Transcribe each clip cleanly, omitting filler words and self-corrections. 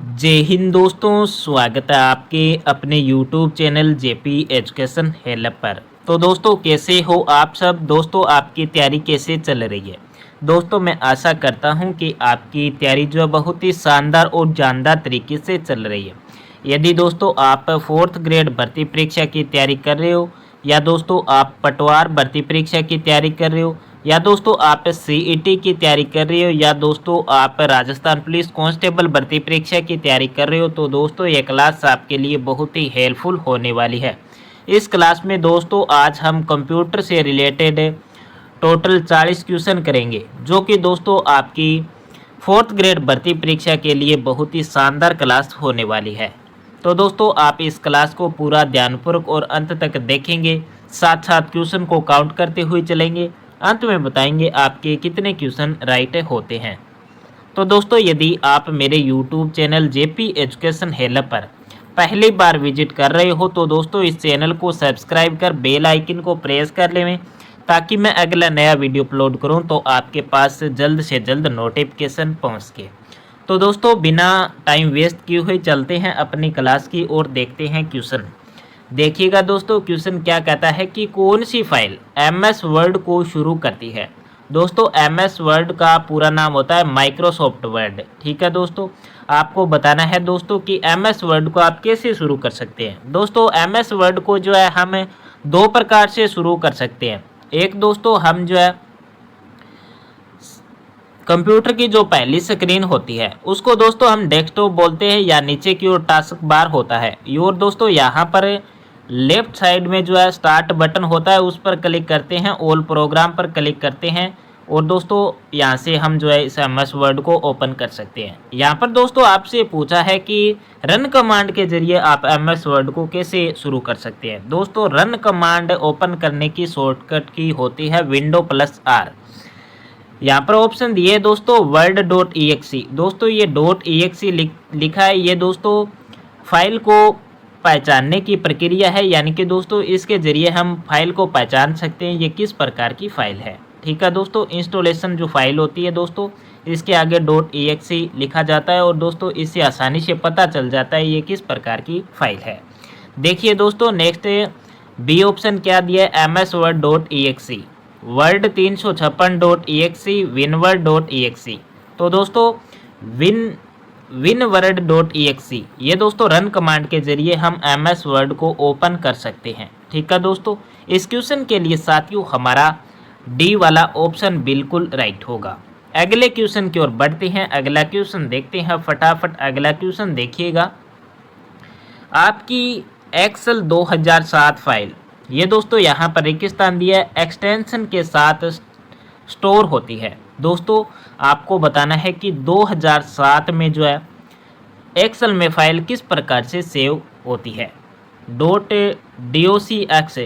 जय हिंद दोस्तों, स्वागत है आपके अपने YouTube channel JP education help पर। तो दोस्तों कैसे हो आप सब। दोस्तों आपकी तैयारी कैसे चल रही है। दोस्तों मैं आशा करता हूं कि आपकी तैयारी जो है बहुत ही शानदार और जानदार तरीके से चल रही है। यदि दोस्तों आप 4th ग्रेड भर्ती परीक्षा की तैयारी कर रहे हो, या दोस्तों आप पटवार भर्ती परीक्षा की तैयारी कर रहे हो, या दोस्तों आप सीईटी की तैयारी कर रहे हो, या दोस्तों आप राजस्थान पुलिस कांस्टेबल भर्ती परीक्षा की तैयारी कर रहे हो, तो दोस्तों ये क्लास आपके लिए बहुत ही हेल्पफुल होने वाली है। इस क्लास में दोस्तों आज हम कंप्यूटर से रिलेटेड टोटल 40 क्वेश्चन करेंगे, जो कि दोस्तों आपकी 4th ग्रेड भर्ती परीक्षा के लिए बहुत ही शानदार क्लास होने वाली है। तो दोस्तों आप इस क्लास को पूरा ध्यानपूर्वक और अंत तक देखेंगे, साथ साथ क्वेश्चन को काउंट करते हुए चलेंगे। अंत में बताएंगे आपके कितने क्वेश्चन राइट होते हैं। तो दोस्तों यदि आप मेरे YouTube channel JP education help पर पहली बार विजिट कर रहे हो, तो दोस्तों इस चैनल को सब्सक्राइब कर बेल आइकन को प्रेस कर लें, ताकि मैं अगला नया वीडियो अपलोड करूं तो आपके पास जल्द से जल्द नोटिफिकेशन पहुंच सके। तो दोस्तों बिना टाइम वेस्ट किए हुए चलते हैं अपनी क्लास की ओर, देखते हैं क्वेश्चन। देखिएगा दोस्तों क्वेश्चन क्या कहता है कि कौन सी फाइल MS वर्ड को शुरू करती है। दोस्तों MS वर्ड का पूरा नाम होता है माइक्रोसॉफ्ट वर्ड। ठीक है दोस्तों, आपको बताना है दोस्तों कि MS वर्ड को आप कैसे शुरू कर सकते हैं। दोस्तों MS वर्ड को जो है हम दो प्रकार से शुरू कर सकते हैं। एक दोस्तों हम जो है कंप्यूटर की जो पहली स्क्रीन होती है उसको दोस्तों हम डेस्कटॉप बोलते हैं, या नीचे की ओर टास्क बार होता है। और दोस्तों यहाँ पर लेफ्ट साइड में जो है स्टार्ट बटन होता है, उस पर क्लिक करते हैं, ऑल प्रोग्राम पर क्लिक करते हैं, और दोस्तों यहाँ से हम जो है इस MS वर्ड को ओपन कर सकते हैं। यहाँ पर दोस्तों आपसे पूछा है कि रन कमांड के जरिए आप MS वर्ड को कैसे शुरू कर सकते हैं। दोस्तों रन कमांड ओपन करने की शॉर्टकट की होती है Windows+R। यहाँ पर ऑप्शन दिए दोस्तों word.exe। दोस्तों ये .exe लिखा है, ये दोस्तों फाइल को पहचानने की प्रक्रिया है, यानी कि दोस्तों इसके जरिए हम फाइल को पहचान सकते हैं ये किस प्रकार की फाइल है। ठीक है दोस्तों, इंस्टॉलेशन जो फाइल होती है दोस्तों इसके आगे .exe लिखा जाता है, और दोस्तों इससे आसानी से पता चल जाता है ये किस प्रकार की फाइल है। देखिए दोस्तों नेक्स्ट बी ऑप्शन क्या दिया है, MS Word.exe, word 356.exe, winword.exe। तो दोस्तों winword.exe ये दोस्तों रन कमांड के जरिए हम MS वर्ड को ओपन कर सकते हैं। ठीक है दोस्तों, इस क्वेश्चन के लिए साथियों हमारा डी वाला ऑप्शन बिल्कुल राइट होगा। अगले क्वेश्चन की ओर बढ़ते हैं। अगला क्वेश्चन देखते हैं फटाफट। अगला क्वेश्चन देखिएगा, आपकी एक्सेल 2007 फाइल, ये दोस्तों यहाँ पर एक स्थान दिया है, एक्सटेंशन के साथ स्टोर होती है। दोस्तों आपको बताना है कि 2007 में जो है एक्सेल में फाइल किस प्रकार से सेव होती है। .docx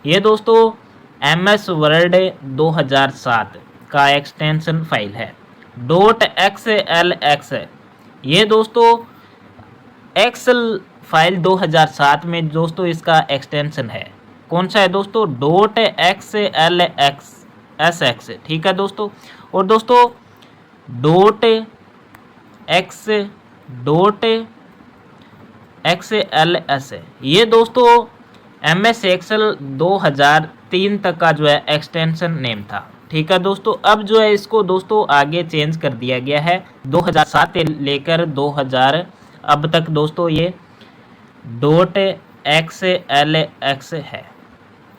ये दोस्तों MS वर्ड 2007 का एक्सटेंशन फाइल है। .xlx ये दोस्तों एक्सेल फाइल 2007 में दोस्तों इसका एक्सटेंशन है। कौन सा है दोस्तों, .xlx। ठीक है दोस्तों, और दोस्तों .xlx ये दोस्तों MS एक्सेल 2003 तक का जो है एक्सटेंशन नेम था। ठीक है दोस्तों, अब जो है इसको दोस्तों आगे चेंज कर दिया गया है 2007 से लेकर 2000 अब तक दोस्तों ये .xlx है।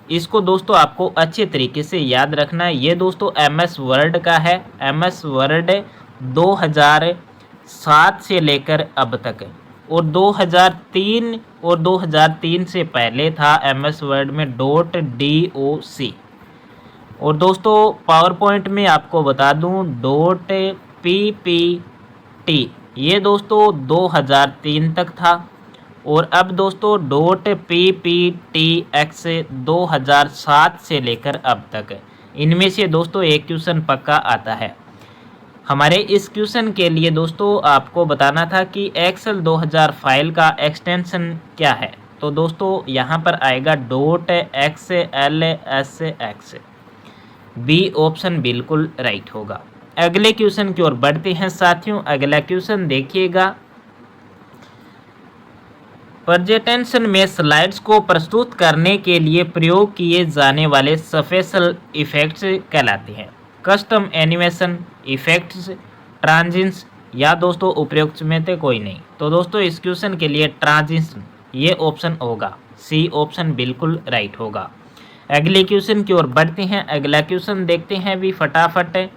इसको दोस्तों आपको अच्छे तरीके से याद रखना है। ये दोस्तों MS वर्ड का है, MS वर्ड 2007 से लेकर अब तक, और 2003 से पहले था MS वर्ड में .doc। और दोस्तों पावर पॉइंट में आपको बता दूं .ppt ये दोस्तों 2003 तक था, और अब दोस्तों .pptx 2007 से लेकर अब तक। इनमें से दोस्तों एक क्वेश्चन पक्का आता है। हमारे इस क्वेश्चन के लिए दोस्तों आपको बताना था कि एक्सेल 2000 फाइल का एक्सटेंशन क्या है। तो दोस्तों यहाँ पर आएगा .xlsx। बी ऑप्शन बिल्कुल राइट होगा। अगले क्वेश्चन की ओर बढ़ते हैं साथियों। अगला क्वेश्चन देखिएगा, प्रेजेंटेशन में स्लाइड्स को प्रस्तुत करने के लिए प्रयोग किए जाने वाले स्पेशल इफेक्ट्स कहलाते हैं। कस्टम एनिमेशन इफेक्ट्स, ट्रांजिशंस या दोस्तों उपयुक्त में से कोई नहीं। तो दोस्तों इस क्वेश्चन के लिए ट्रांजिशन ये ऑप्शन होगा, सी ऑप्शन बिल्कुल राइट होगा। अगले क्वेश्चन की ओर बढ़ते हैं। अगला क्वेश्चन देखते हैं भी फटाफट।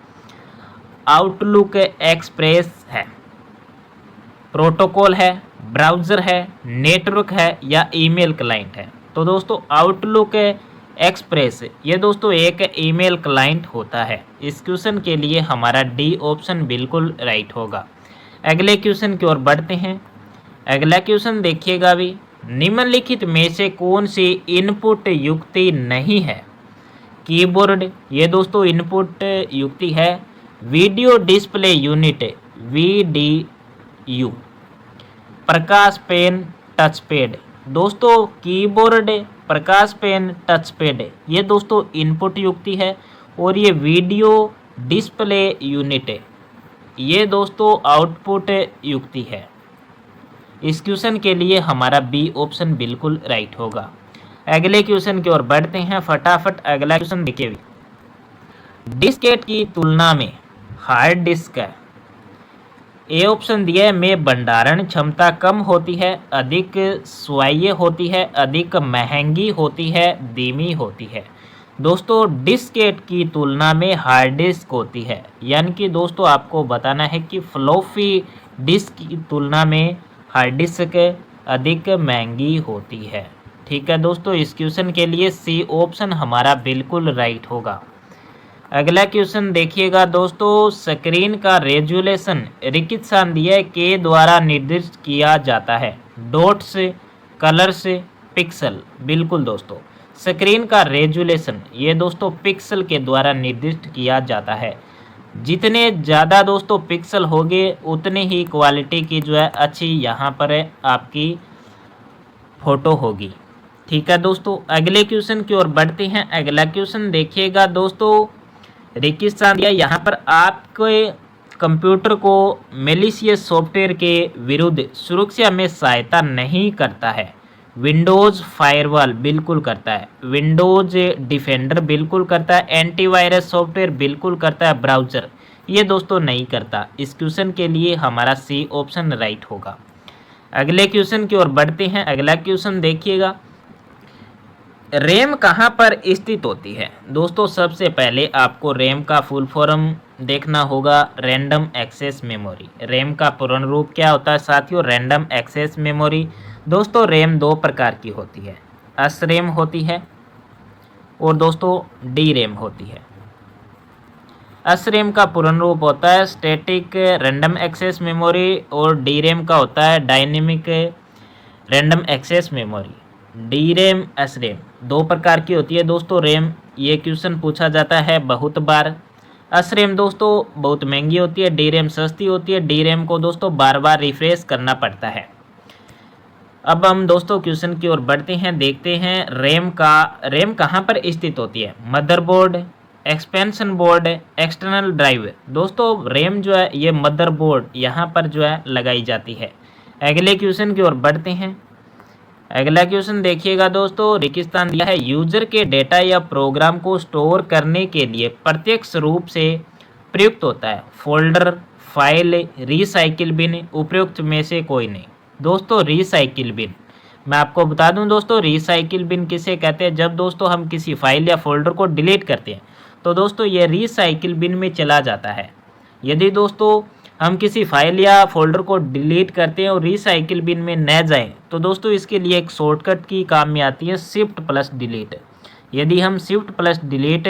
आउटलुक एक्सप्रेस है, प्रोटोकॉल है, ब्राउज़र है, नेटवर्क है या ईमेल क्लाइंट है। तो दोस्तों आउटलुक एक्सप्रेस ये दोस्तों एक ईमेल क्लाइंट होता है। इस क्वेश्चन के लिए हमारा डी ऑप्शन बिल्कुल राइट होगा। अगले क्वेश्चन की ओर बढ़ते हैं। अगला क्वेश्चन देखिएगा भी, निम्नलिखित में से कौन सी इनपुट युक्ति नहीं है। कीबोर्ड ये दोस्तों इनपुट युक्ति है। वीडियो डिस्प्ले यूनिट VDU, प्रकाश पेन टच पैड। दोस्तों कीबोर्ड, प्रकाश पेन, टच पैड ये दोस्तों इनपुट युक्ति है और ये वीडियो डिस्प्ले यूनिट ये दोस्तों आउटपुट युक्ति है। इस क्वेश्चन के लिए हमारा बी ऑप्शन बिल्कुल राइट होगा। अगले क्वेश्चन की ओर बढ़ते हैं फटाफट। अगला क्वेश्चन देखिए, डिस्केट की तुलना में हार्ड डिस्क है। ए ऑप्शन दिया है में भंडारण क्षमता कम होती है, अधिक स्वाय्य होती है, अधिक महंगी होती है, धीमी होती है। दोस्तों डिस्केट की तुलना में हार्ड डिस्क होती है, यानी कि दोस्तों आपको बताना है कि फ्लॉपी डिस्क की तुलना में हार्ड डिस्क अधिक महंगी होती है। ठीक है दोस्तों, इस क्वेश्चन के लिए सी ऑप्शन हमारा बिल्कुल राइट होगा। अगला क्वेश्चन देखिएगा दोस्तों, स्क्रीन का रेजुलेशन रिकित्सान दिया के द्वारा निर्दिष्ट किया जाता है। Dots, colours, pixel. बिल्कुल दोस्तों, स्क्रीन का रेजुलेशन ये दोस्तों पिक्सल के द्वारा निर्दिष्ट किया जाता है। जितने ज़्यादा दोस्तों पिक्सल होंगे उतने ही क्वालिटी की जो है अच्छी यहाँ पर आपकी फ़ोटो होगी। ठीक है दोस्तों, अगले क्वेश्चन की ओर बढ़ते हैं। अगला क्वेश्चन देखिएगा दोस्तों, रिकित्सान दिया यहाँ पर आपके कंप्यूटर को मैलिशियस सॉफ्टवेयर के विरुद्ध सुरक्षा में सहायता नहीं करता है। विंडोज़ फायरवॉल बिल्कुल करता है, विंडोज़ डिफेंडर बिल्कुल करता है, एंटीवायरस सॉफ्टवेयर बिल्कुल करता है, ब्राउज़र ये दोस्तों नहीं करता। इस क्वेश्चन के लिए हमारा सी ऑप्शन राइट होगा। अगले क्वेश्चन की ओर बढ़ते हैं। अगला क्वेश्चन देखिएगा, रैम कहाँ पर स्थित होती है। दोस्तों सबसे पहले आपको रैम का फुल फॉर्म देखना होगा, रैंडम एक्सेस मेमोरी। रैम का पूर्ण रूप क्या होता है साथियों, रैंडम एक्सेस मेमोरी। दोस्तों रैम दो प्रकार की होती है, SRAM होती है और दोस्तों DRAM होती है। SRAM का पूर्ण रूप होता है स्टैटिक रैंडम एक्सेस मेमोरी और DRAM का होता है dynamic random access memory. DRAM, SRAM दो प्रकार की होती है दोस्तों। रैम ये क्वेश्चन पूछा जाता है बहुत बार। SRAM दोस्तों बहुत महंगी होती है, DRAM सस्ती होती है। DRAM को दोस्तों बार बार रिफ्रेश करना पड़ता है। अब हम दोस्तों क्वेश्चन की ओर बढ़ते हैं, देखते हैं रैम कहाँ पर स्थित होती है। Motherboard, expansion board, external drive. दोस्तों रैम जो है ये मदरबोर्ड यहाँ पर जो है लगाई जाती है। अगले क्वेश्चन की ओर बढ़ते हैं। अगला क्वेश्चन देखिएगा दोस्तों, रिकिस्तान दिया है यूजर के डेटा या प्रोग्राम को स्टोर करने के लिए प्रत्यक्ष रूप से प्रयुक्त होता है। फोल्डर, फाइल, रिसाइकिल बिन, उपयुक्त में से कोई नहीं। दोस्तों रिसाइकिल बिन, मैं आपको बता दूं दोस्तों रिसाइकिल बिन किसे कहते हैं। जब दोस्तों हम किसी फाइल या फोल्डर को डिलीट करते हैं तो दोस्तों ये रिसाइकिल बिन में चला जाता है। यदि दोस्तों हम किसी फाइल या फोल्डर को डिलीट करते हैं और रिसाइकिल बिन में न जाएं तो दोस्तों इसके लिए एक शॉर्टकट की काम में आती है शिफ्ट प्लस डिलीट। यदि हम शिफ्ट प्लस डिलीट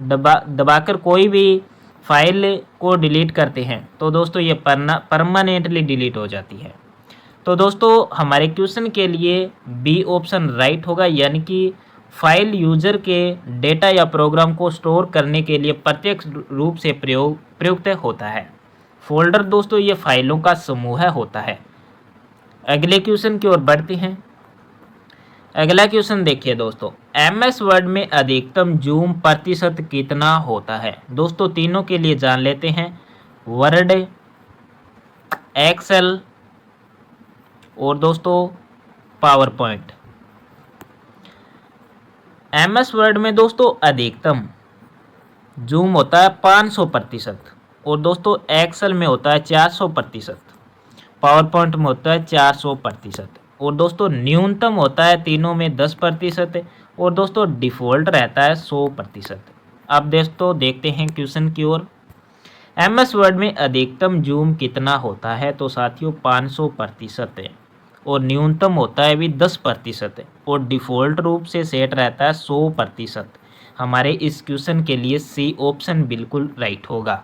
दबाकर कोई भी फाइल को डिलीट करते हैं तो दोस्तों ये परमानेंटली डिलीट हो जाती है। तो दोस्तों हमारे क्वेश्चन के लिए बी ऑप्शन राइट होगा, यानी कि फाइल यूजर के डेटा या प्रोग्राम को स्टोर करने के लिए प्रत्यक्ष रूप से प्रयुक्त होता है। फोल्डर दोस्तों ये फाइलों का समूह होता है। अगले क्वेश्चन की ओर बढ़ते हैं। अगला क्वेश्चन देखिए दोस्तों, MS वर्ड में अधिकतम जूम प्रतिशत कितना होता है। दोस्तों तीनों के लिए जान लेते हैं, वर्ड, एक्सेल और दोस्तों पावर पॉइंट। MS वर्ड में दोस्तों अधिकतम जूम होता है 500% और दोस्तों एक्सेल में होता है 400%, पावर पॉइंट में होता है 400% और दोस्तों न्यूनतम होता है तीनों में 10% और दोस्तों डिफ़ॉल्ट रहता है 100%। अब दोस्तों देखते हैं क्वेश्चन की ओर। MS वर्ड में अधिकतम जूम कितना होता है? तो साथियों 500% है और न्यूनतम होता है भी 10% और डिफ़ॉल्ट रूप से सेट रहता है 100%। हमारे इस क्वेश्चन के लिए सी ऑप्शन बिल्कुल राइट होगा।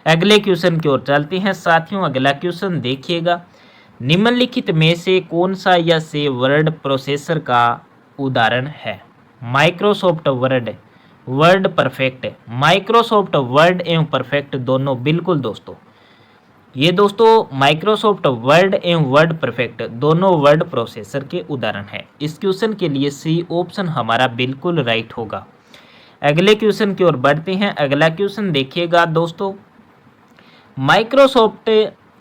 अगले क्वेश्चन की ओर चलते हैं साथियों। अगला क्वेश्चन देखिएगा, निम्नलिखित में से कौन सा यह से वर्ड प्रोसेसर का उदाहरण है? Microsoft word, word perfect, Microsoft word एवं परफेक्ट दोनों बिल्कुल दोस्तों। ये दोस्तों माइक्रोसॉफ्ट वर्ड एवं वर्ड परफेक्ट दोनों वर्ड प्रोसेसर के उदाहरण है। इस क्वेश्चन के लिए सी ऑप्शन हमारा बिल्कुल राइट होगा। अगले क्वेश्चन की ओर बढ़ते हैं। अगला क्वेश्चन देखिएगा दोस्तों, माइक्रोसॉफ्ट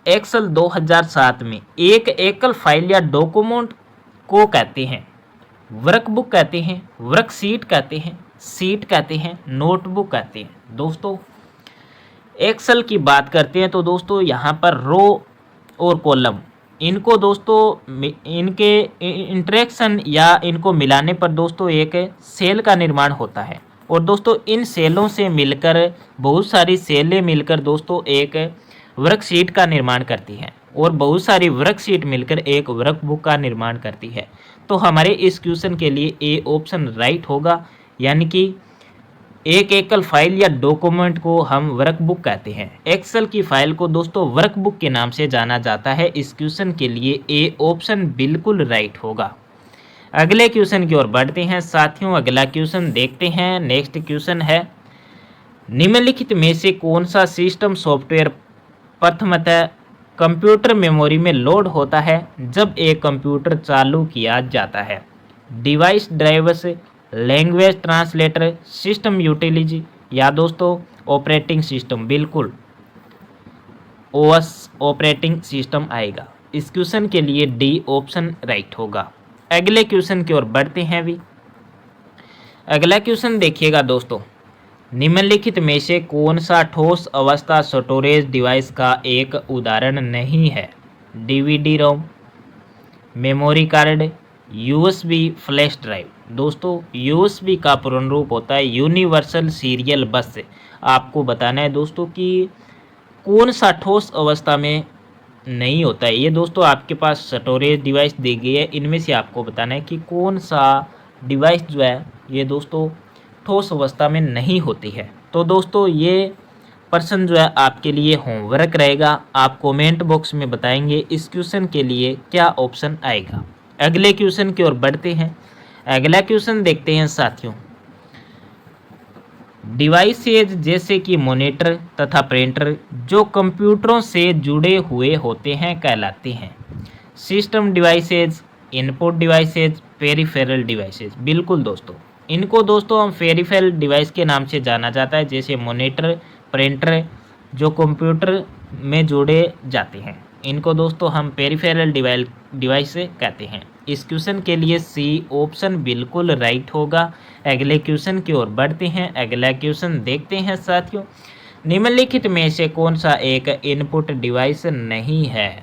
एक्सेल 2007 में एक एकल फाइल या डॉक्यूमेंट को कहते हैं? वर्कबुक कहते हैं, वर्कशीट कहते हैं, सीट कहते हैं, नोटबुक कहते हैं। दोस्तों एक्सेल की बात करते हैं तो दोस्तों यहाँ पर रो और कॉलम, इनको दोस्तों इनके इंटरेक्शन या इनको मिलाने पर दोस्तों एक सेल का निर्माण होता है और दोस्तों इन सेलों से मिलकर बहुत सारी सेलें मिलकर दोस्तों एक वर्कशीट का निर्माण करती हैं और बहुत सारी वर्कशीट मिलकर एक वर्कबुक का निर्माण करती है। तो हमारे इस क्वेश्चन के लिए ए ऑप्शन राइट होगा, यानी कि एक एकल फाइल या डॉक्यूमेंट को हम वर्कबुक कहते हैं। एक्सेल की फाइल को दोस्तों वर्कबुक के नाम से जाना जाता है। इस क्वेश्चन के लिए ए ऑप्शन बिल्कुल राइट होगा। अगले क्वेश्चन की ओर बढ़ते हैं साथियों। अगला क्वेश्चन देखते हैं। नेक्स्ट क्वेश्चन है, निम्नलिखित में से कौन सा सिस्टम सॉफ्टवेयर प्रथमतः कंप्यूटर मेमोरी में लोड होता है जब एक कंप्यूटर चालू किया जाता है? Device drivers, language translator, system utility या दोस्तों ऑपरेटिंग सिस्टम। बिल्कुल ओएस ऑपरेटिंग सिस्टम आएगा। इस क्वेश्चन के लिए डी ऑप्शन राइट होगा। अगले क्वेश्चन की ओर बढ़ते हैं अभी। अगला क्वेश्चन देखिएगा दोस्तों, निम्नलिखित में से कौन सा ठोस अवस्था स्टोरेज डिवाइस का एक उदाहरण नहीं है? DVD ROM, memory card, USB flash drive. दोस्तों यूएसबी का पूर्ण रूप होता है यूनिवर्सल सीरियल बस। आपको बताना है दोस्तों कि कौन सा ठोस अवस्था में नहीं होता है। ये दोस्तों आपके पास स्टोरेज डिवाइस दी गई है, इनमें से आपको बताना है कि कौन सा डिवाइस जो है ये दोस्तों ठोस अवस्था में नहीं होती है। तो दोस्तों ये प्रश्न जो है आपके लिए होमवर्क रहेगा। आप कमेंट बॉक्स में बताएंगे इस क्वेश्चन के लिए क्या ऑप्शन आएगा। अगले क्वेश्चन की ओर बढ़ते हैं। अगला क्वेश्चन देखते हैं साथियों, डिवाइसेज जैसे कि मॉनिटर तथा प्रिंटर जो कंप्यूटरों से जुड़े हुए होते हैं कहलाते हैं? System devices, input devices, peripheral devices. बिल्कुल दोस्तों, इनको दोस्तों हम पेरिफेरल डिवाइस के नाम से जाना जाता है, जैसे मॉनिटर, प्रिंटर जो कंप्यूटर में जुड़े जाते हैं, इनको दोस्तों हम पेरिफेरल डिवाइस कहते हैं। इस क्वेश्चन के लिए सी ऑप्शन बिल्कुल राइट होगा। अगले क्वेश्चन की ओर बढ़ते हैं। अगला क्वेश्चन देखते हैं साथियों, निम्नलिखित में से कौन सा एक इनपुट डिवाइस नहीं है?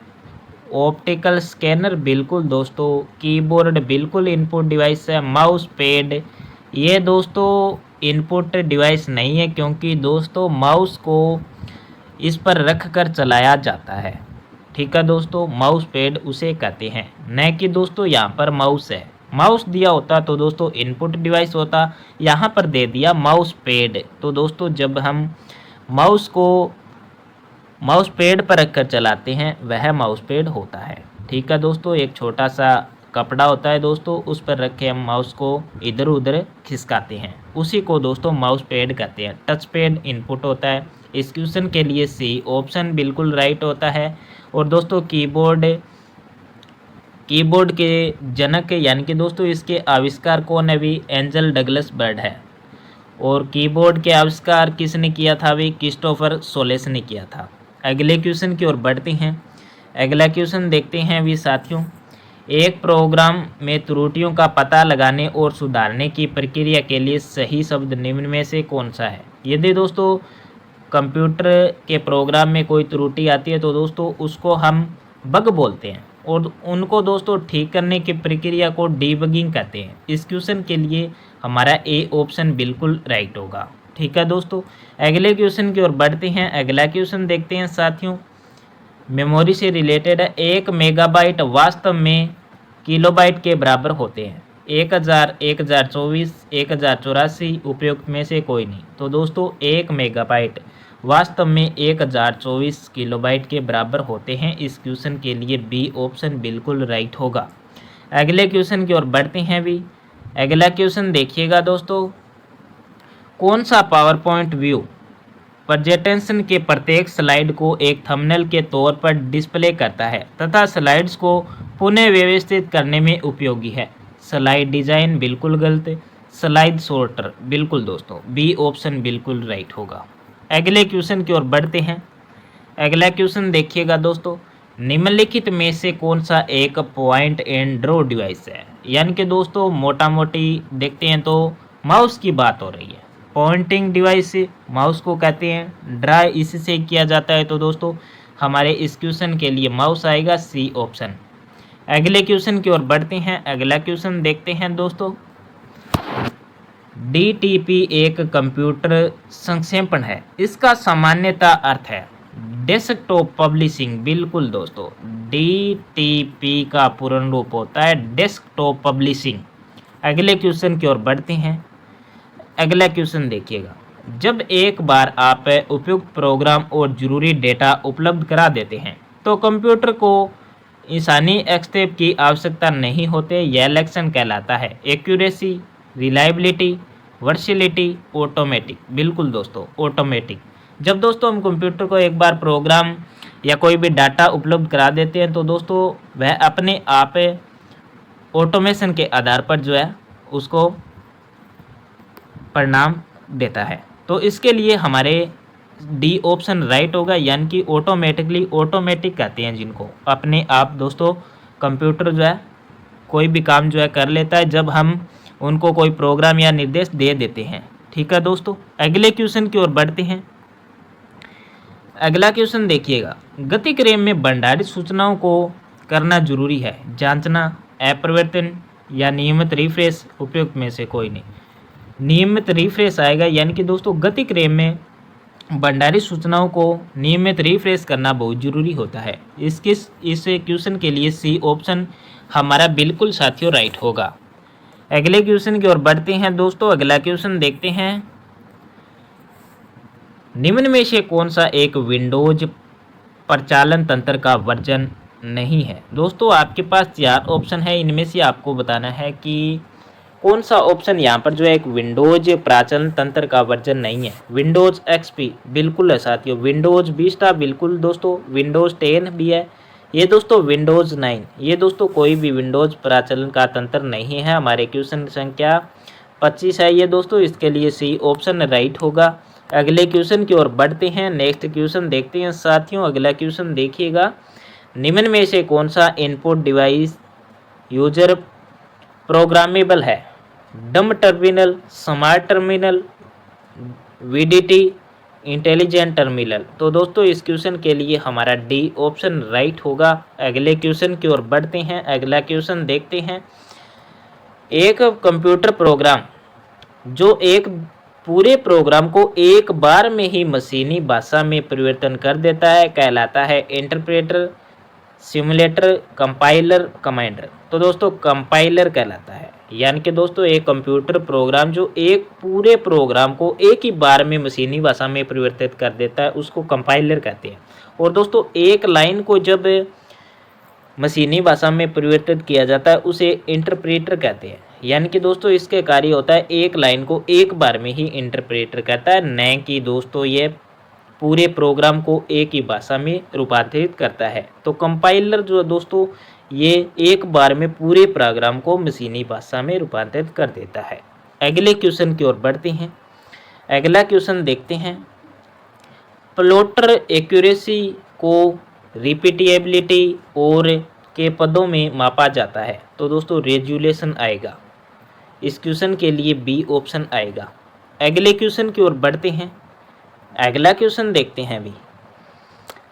ऑप्टिकल स्कैनर बिल्कुल दोस्तों, कीबोर्ड बिल्कुल इनपुट डिवाइस है, माउस पैड ये दोस्तों इनपुट डिवाइस नहीं है, क्योंकि दोस्तों माउस को इस पर रख कर चलाया जाता है। ठीक है दोस्तों, माउस पैड उसे कहते हैं, न कि दोस्तों यहाँ पर माउस है। माउस दिया होता तो दोस्तों इनपुट डिवाइस होता, यहाँ पर दे दिया माउस पैड। तो दोस्तों जब हम माउस को माउस पैड पर रखकर चलाते हैं वह माउस पैड होता है। ठीक है दोस्तों, एक छोटा सा कपड़ा होता है दोस्तों, उस पर रख के हम माउस को इधर उधर खिसकाते हैं, उसी को दोस्तों माउस पैड कहते हैं। टच पैड इनपुट होता है। इस क्वेश्चन के लिए सी ऑप्शन बिल्कुल राइट होता है। और दोस्तों कीबोर्ड के जनक यानी कि दोस्तों इसके आविष्कार कौन है? भी एंजल डगलस बर्ड है। और कीबोर्ड के आविष्कार किसने किया था? भी क्रिस्टोफर सोलेस ने किया था। अगले क्वेश्चन की ओर बढ़ते हैं। अगला क्वेश्चन देखते हैं भी साथियों, एक प्रोग्राम में त्रुटियों का पता लगाने और सुधारने की प्रक्रिया के लिए सही शब्द निम्न में से कौन सा है। यदि दोस्तों कंप्यूटर के प्रोग्राम में कोई त्रुटि आती है तो दोस्तों उसको हम बग बोलते हैं और उनको दोस्तों ठीक करने की प्रक्रिया को डीबगिंग कहते हैं। इस क्वेश्चन के लिए हमारा ए ऑप्शन बिल्कुल राइट होगा। ठीक है दोस्तों, अगले क्वेश्चन की ओर बढ़ते हैं। अगला क्वेश्चन देखते हैं साथियों, मेमोरी से रिलेटेड है। 1 मेगाबाइट वास्तव में किलोबाइट के बराबर होते हैं। 1000, 1024, 1084 उपयुक्त में से कोई नहीं। तो दोस्तों 1 मेगाबाइट वास्तव में 1024 किलोबाइट के बराबर होते हैं। इस क्वेश्चन के लिए बी ऑप्शन बिल्कुल राइट होगा। अगले क्वेश्चन की ओर बढ़ते हैं भी। अगला क्वेश्चन देखिएगा दोस्तों, कौन सा पावर पॉइंट व्यू प्रेजेंटेशन के प्रत्येक स्लाइड को एक थंबनेल के तौर पर डिस्प्ले करता है तथा स्लाइड्स को पुनः व्यवस्थित करने में उपयोगी है। स्लाइड डिजाइन बिल्कुल गलत, स्लाइड सॉर्टर बिल्कुल दोस्तों, बी ऑप्शन बिल्कुल राइट होगा। अगले क्वेश्चन की ओर बढ़ते हैं। अगला क्वेश्चन देखिएगा दोस्तों, निम्नलिखित में से कौन सा एक पॉइंट एंड ड्रॉ डिवाइस है। यानी कि दोस्तों मोटा मोटी देखते हैं तो माउस की बात हो रही है। पॉइंटिंग डिवाइस माउस को कहते हैं, ड्रा इससे किया जाता है। तो दोस्तों हमारे इस क्वेश्चन के लिए माउस आएगा, सी ऑप्शन। अगले क्वेश्चन की ओर बढ़ते हैं। अगला क्वेश्चन देखते हैं दोस्तों, DTP एक कंप्यूटर संक्षेपण है। इसका सामान्यतः अर्थ है डेस्कटॉप पब्लिशिंग बिल्कुल दोस्तों, DTP का पूर्ण रूप होता है डेस्कटॉप पब्लिशिंग। अगले क्वेश्चन की ओर बढ़ते हैं। अगला क्वेश्चन देखिएगा, जब एक बार आप उपयुक्त प्रोग्राम और जरूरी डेटा उपलब्ध करा देते हैं तो कंप्यूटर को इंसानी हस्तक्षेप की आवश्यकता नहीं होते। यह लक्षण कहलाता है एक्यूरेसी, रिलायबिलिटी, वर्सिलिटी, ऑटोमेटिक बिल्कुल दोस्तों, ऑटोमेटिक। जब दोस्तों हम कंप्यूटर को एक बार प्रोग्राम या कोई भी डाटा उपलब्ध करा देते हैं तो दोस्तों वह अपने आप ऑटोमेशन के आधार पर जो है उसको परिणाम देता है। तो इसके लिए हमारे डी ऑप्शन राइट होगा, यानी कि ऑटोमेटिकली, ऑटोमेटिक कहते हैं जिनको, अपने आप दोस्तों कंप्यूटर जो है कोई भी काम जो है कर लेता है जब हम उनको कोई प्रोग्राम या निर्देश दे देते हैं। ठीक है दोस्तों, अगले क्वेश्चन की ओर बढ़ते हैं। अगला क्वेश्चन देखिएगा, गति क्रम में भंडारित सूचनाओं को करना जरूरी है, जांचना, अपरिवर्तन या नियमित रिफ्रेश उपयुक्त में से कोई नहीं। नियमित रिफ्रेश आएगा, यानी कि दोस्तों गति क्रम में भंडारित सूचनाओं को नियमित रिफ्रेश करना बहुत जरूरी होता है। इस क्वेश्चन के लिए सी ऑप्शन हमारा बिल्कुल साथियों राइट होगा। अगले क्वेश्चन की ओर बढ़ते हैं दोस्तों। अगला क्वेश्चन देखते हैं, निम्न में से कौन सा एक विंडोज प्रचालन तंत्र का वर्जन नहीं है। दोस्तों आपके पास 4 ऑप्शन है, इनमें से आपको बताना है कि कौन सा ऑप्शन यहाँ पर जो है एक विंडोज प्रचालन तंत्र का वर्जन नहीं है। विंडोज XP बिल्कुल है साथियों, विंडोज विस्टा बिल्कुल दोस्तों, विंडोज 10 भी है, ये दोस्तों विंडोज 9, ये दोस्तों कोई भी विंडोज प्रचालन का तंत्र नहीं है। हमारे क्वेश्चन संख्या 25 है ये दोस्तों, इसके लिए सी ऑप्शन राइट होगा। अगले क्वेश्चन की ओर बढ़ते हैं। नेक्स्ट क्वेश्चन देखते हैं साथियों। अगला क्वेश्चन देखिएगा, निम्न में से कौन सा इनपुट डिवाइस यूजर प्रोग्रामेबल है। डम terminal, smart terminal, VDT, intelligent terminal. तो दोस्तों इस क्वेश्चन के लिए हमारा डी ऑप्शन राइट होगा। अगले क्वेश्चन की ओर बढ़ते हैं। अगला क्वेश्चन देखते हैं, एक कंप्यूटर प्रोग्राम जो एक पूरे प्रोग्राम को एक बार में ही मशीनी भाषा में परिवर्तन कर देता है कहलाता है इंटरप्रेटर, सिमुलेटर, कंपाइलर, कमांडर। तो दोस्तों कंपाइलर कहलाता है, यानी कि दोस्तों एक कंप्यूटर प्रोग्राम जो एक पूरे प्रोग्राम को एक ही बार में मशीनी भाषा में परिवर्तित कर देता है उसको कंपाइलर कहते हैं। और दोस्तों एक लाइन को जब मशीनी भाषा में परिवर्तित किया जाता है उसे इंटरप्रेटर कहते हैं, यानी कि दोस्तों इसके कार्य होता है एक लाइन को एक बार में ही इंटरप्रेटर कहता है, न कि दोस्तों ये पूरे प्रोग्राम को एक ही भाषा में रूपांतरित करता है। तो कंपाइलर जो दोस्तों ये एक बार में पूरे प्रोग्राम को मशीनी भाषा में रूपांतरित कर देता है। अगले क्वेश्चन की ओर बढ़ते हैं। अगला क्वेश्चन देखते हैं, प्लॉटर एक्यूरेसी को रिपीटेबिलिटी और के पदों में मापा जाता है? तो दोस्तों रेजुलेशन आएगा। इस क्वेश्चन के लिए बी ऑप्शन आएगा। अगले क्वेश्चन की ओर बढ़ते हैं। अगला क्वेश्चन देखते हैं अभी।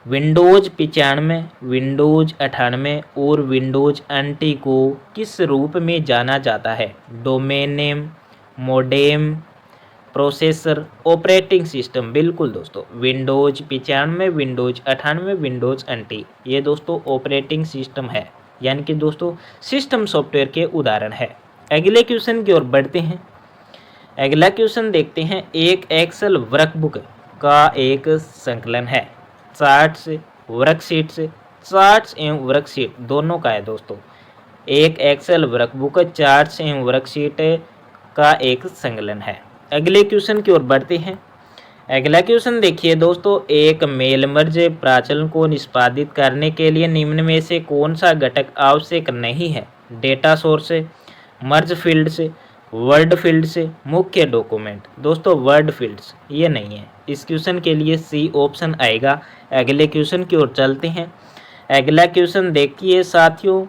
विंडोज 95, विंडोज 98 और विंडोज NT को किस रूप में जाना जाता है? Domain name, modem, processor, operating system. बिल्कुल दोस्तों, विंडोज 95, विंडोज 98, विंडोज NT ये दोस्तों ऑपरेटिंग सिस्टम है, यानी कि दोस्तों सिस्टम सॉफ्टवेयर के उदाहरण है। अगले क्वेश्चन की ओर बढ़ते हैं। अगला क्वेश्चन देखते हैं। एक एक्सेल वर्कबुक का एक संकलन है। चार्ट्स, वर्कशीट्स, चार्ट्स एवं वर्कशीट दोनों का है दोस्तों। एक एक्सेल वर्कबुक चार्ट्स एवं वर्कशीट का एक संकलन है। अगले क्वेश्चन की ओर बढ़ते हैं। अगला क्वेश्चन देखिए दोस्तों। एक मेल मर्ज प्राचलन को निष्पादित करने के लिए निम्न में से कौन सा घटक आवश्यक नहीं है? डेटा सोर्स, मर्ज फील्ड्स, वर्ड फील्ड्स, मुख्य डॉक्यूमेंट। दोस्तों वर्ड फील्ड्स ये नहीं है। इस क्वेश्चन के लिए सी ऑप्शन आएगा। अगले क्वेश्चन की ओर चलते हैं। अगला क्वेश्चन देखिए साथियों।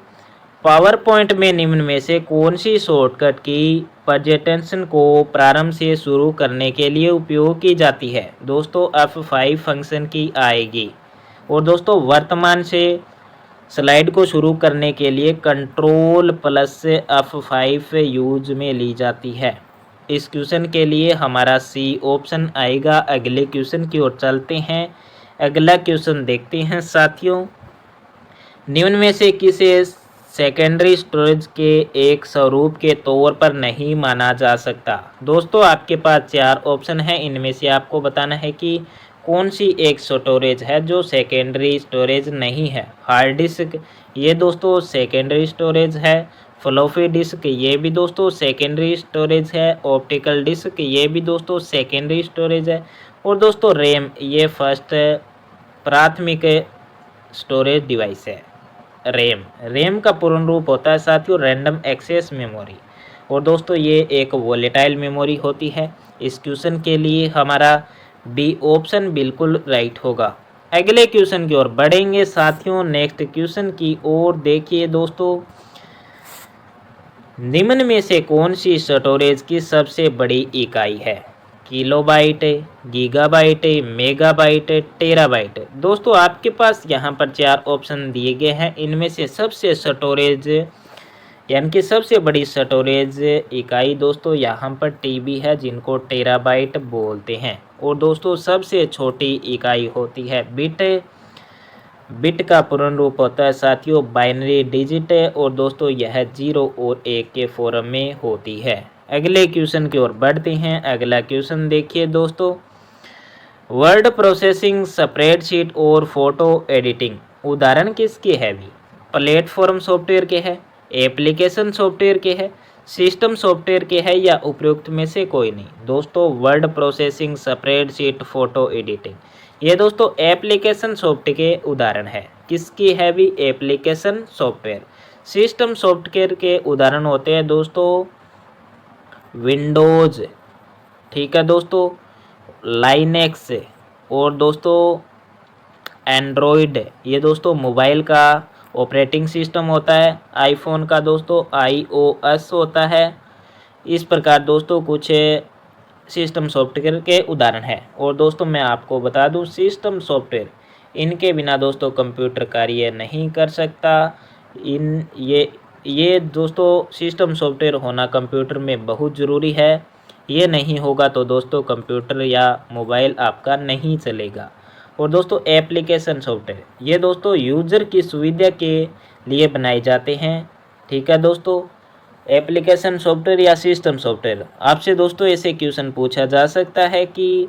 पावर पॉइंट में निम्न में से कौन सी शॉर्टकट की प्रेजेंटेशन को प्रारंभ से शुरू करने के लिए उपयोग की जाती है? दोस्तों F5 फंक्शन की आएगी। और दोस्तों वर्तमान से स्लाइड को शुरू करने के लिए Ctrl+ F5 यूज में ली जाती है। इस क्वेश्चन के लिए हमारा सी ऑप्शन आएगा। अगले क्वेश्चन की ओर चलते हैं। अगला क्वेश्चन देखते हैं साथियों। निम्न में से किसे सेकेंडरी स्टोरेज के एक स्वरूप के तौर पर नहीं माना जा सकता? दोस्तों आपके पास 4 ऑप्शन है। इनमें से आपको बताना है कि कौन सी एक स्टोरेज है जो सेकेंडरी स्टोरेज नहीं है। हार्ड डिस्क ये दोस्तों सेकेंडरी स्टोरेज है। फ्लॉपी डिस्क ये भी दोस्तों सेकेंडरी स्टोरेज है। ऑप्टिकल डिस्क ये भी दोस्तों सेकेंडरी स्टोरेज है। और दोस्तों रैम ये फर्स्ट प्राथमिक स्टोरेज डिवाइस है। रैम का पूर्ण रूप होता है साथियों रैंडम एक्सेस मेमोरी। और दोस्तों ये एक वोलेटाइल मेमोरी होती है। इस क्वेश्चन के लिए हमारा बी ऑप्शन बिल्कुल राइट होगा। अगले क्वेश्चन की ओर बढ़ेंगे साथियों। नेक्स्ट क्वेश्चन की ओर देखिए दोस्तों। निम्न में से कौन सी स्टोरेज की सबसे बड़ी इकाई है? Kilobyte, gigabyte, megabyte, terabyte. दोस्तों आपके पास यहाँ पर 4 ऑप्शन दिए गए हैं। इनमें से सबसे स्टोरेज यानी कि सबसे बड़ी स्टोरेज इकाई दोस्तों यहाँ पर टीबी है, जिनको टेराबाइट बोलते हैं। और दोस्तों सबसे छोटी इकाई होती है बिट। बिट का पूर्ण रूप होता है साथियों बाइनरी डिजिट। और दोस्तों यह 0 और 1 के फॉर्म में होती है। अगले क्वेश्चन की ओर बढ़ते हैं। अगला क्वेश्चन देखिए दोस्तों। वर्ड प्रोसेसिंग, स्प्रेडशीट और फोटो एडिटिंग उदाहरण किसके है? भी प्लेटफॉर्म सॉफ्टवेयर के है, एप्लीकेशन सॉफ्टवेयर के है, सिस्टम सॉफ्टवेयर के है, या उपयुक्त में से कोई नहीं? दोस्तों word processing, spreadsheet, photo editing ये दोस्तों एप्लीकेशन सॉफ्टवेयर के उदाहरण है। किसकी है? भी एप्लीकेशन सॉफ्टवेयर। सिस्टम सॉफ्टवेयर के उदाहरण होते हैं दोस्तों विंडोज, ठीक है दोस्तों, लाइनेक्स और दोस्तों एंड्रॉयड ये दोस्तों मोबाइल का ऑपरेटिंग सिस्टम होता है। आईफोन का दोस्तों iOS होता है। इस प्रकार दोस्तों कुछ सिस्टम सॉफ्टवेयर के उदाहरण हैं। और दोस्तों मैं आपको बता दूं सिस्टम सॉफ्टवेयर इनके बिना दोस्तों कंप्यूटर कार्य नहीं कर सकता। ये दोस्तों सिस्टम सॉफ्टवेयर होना कंप्यूटर में बहुत ज़रूरी है। ये नहीं होगा तो दोस्तों कंप्यूटर या मोबाइल आपका नहीं चलेगा। और दोस्तों एप्लीकेशन सॉफ्टवेयर ये दोस्तों यूज़र की सुविधा के लिए बनाए जाते हैं। ठीक है दोस्तों, एप्लीकेशन सॉफ्टवेयर या सिस्टम सॉफ्टवेयर आपसे दोस्तों ऐसे क्वेश्चन पूछा जा सकता है कि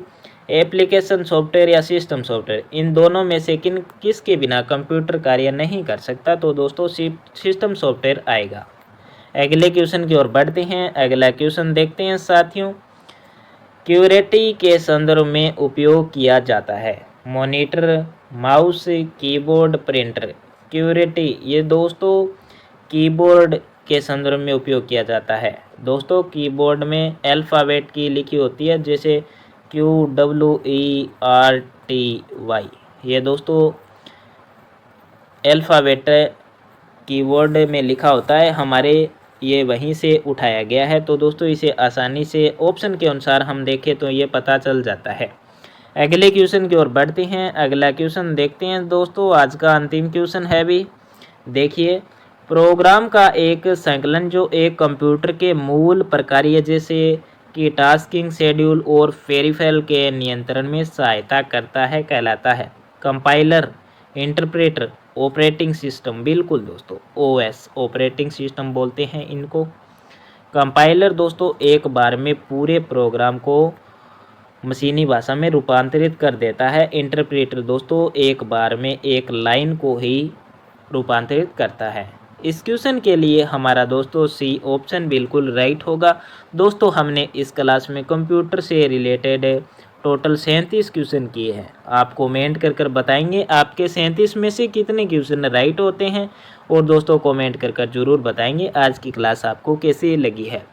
एप्लीकेशन सॉफ्टवेयर या सिस्टम सॉफ्टवेयर इन दोनों में से किसके बिना कंप्यूटर कार्य नहीं कर सकता? तो दोस्तों सिस्टम सॉफ्टवेयर आएगा। अगले क्वेश्चन की ओर बढ़ते हैं। अगला क्वेश्चन देखते हैं साथियों। क्यूरेटी के संदर्भ में उपयोग किया जाता है मॉनिटर, माउस, कीबोर्ड, प्रिंटर। क्यूरेटी ये दोस्तों कीबोर्ड के संदर्भ में उपयोग किया जाता है। दोस्तों कीबोर्ड में अल्फ़ाबेट की लिखी होती है जैसे QWERTY ये दोस्तों अल्फ़ाबेट कीवर्ड में लिखा होता है हमारे ये वहीं से उठाया गया है। तो दोस्तों इसे आसानी से ऑप्शन के अनुसार हम देखें तो ये पता चल जाता है। अगले क्वेश्चन की ओर बढ़ते हैं। अगला क्वेश्चन देखते हैं दोस्तों, आज का अंतिम क्वेश्चन है भी। देखिए, प्रोग्राम का एक संकलन जो एक कंप्यूटर के मूल प्रक्रिया जैसे कि टास्किंग, शेड्यूल और पेरिफेरल के नियंत्रण में सहायता करता है कहलाता है कंपाइलर, इंटरप्रेटर, ऑपरेटिंग सिस्टम। बिल्कुल दोस्तों, ओएस ऑपरेटिंग सिस्टम बोलते हैं इनको। कंपाइलर दोस्तों एक बार में पूरे प्रोग्राम को मशीनी भाषा में रूपांतरित कर देता है। इंटरप्रेटर दोस्तों एक बार में एक लाइन को ही रूपांतरित करता है। इस क्वेश्चन के लिए हमारा दोस्तों सी ऑप्शन बिल्कुल राइट होगा। दोस्तों हमने इस क्लास में कंप्यूटर से रिलेटेड टोटल 37 क्वेश्चन किए हैं। आप कमेंट कर बताएंगे आपके 37 में से कितने क्वेश्चन राइट होते हैं, और दोस्तों कमेंट कर ज़रूर बताएंगे आज की क्लास आपको कैसी लगी है।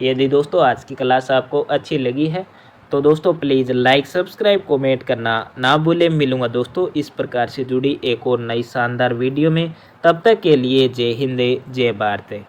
यदि दोस्तों आज की क्लास आपको अच्छी लगी है तो दोस्तों प्लीज़ लाइक, सब्सक्राइब, कमेंट करना ना भूलें। मिलूंगा दोस्तों इस प्रकार से जुड़ी एक और नई शानदार वीडियो में। तब तक के लिए जय हिंद, जय भारत।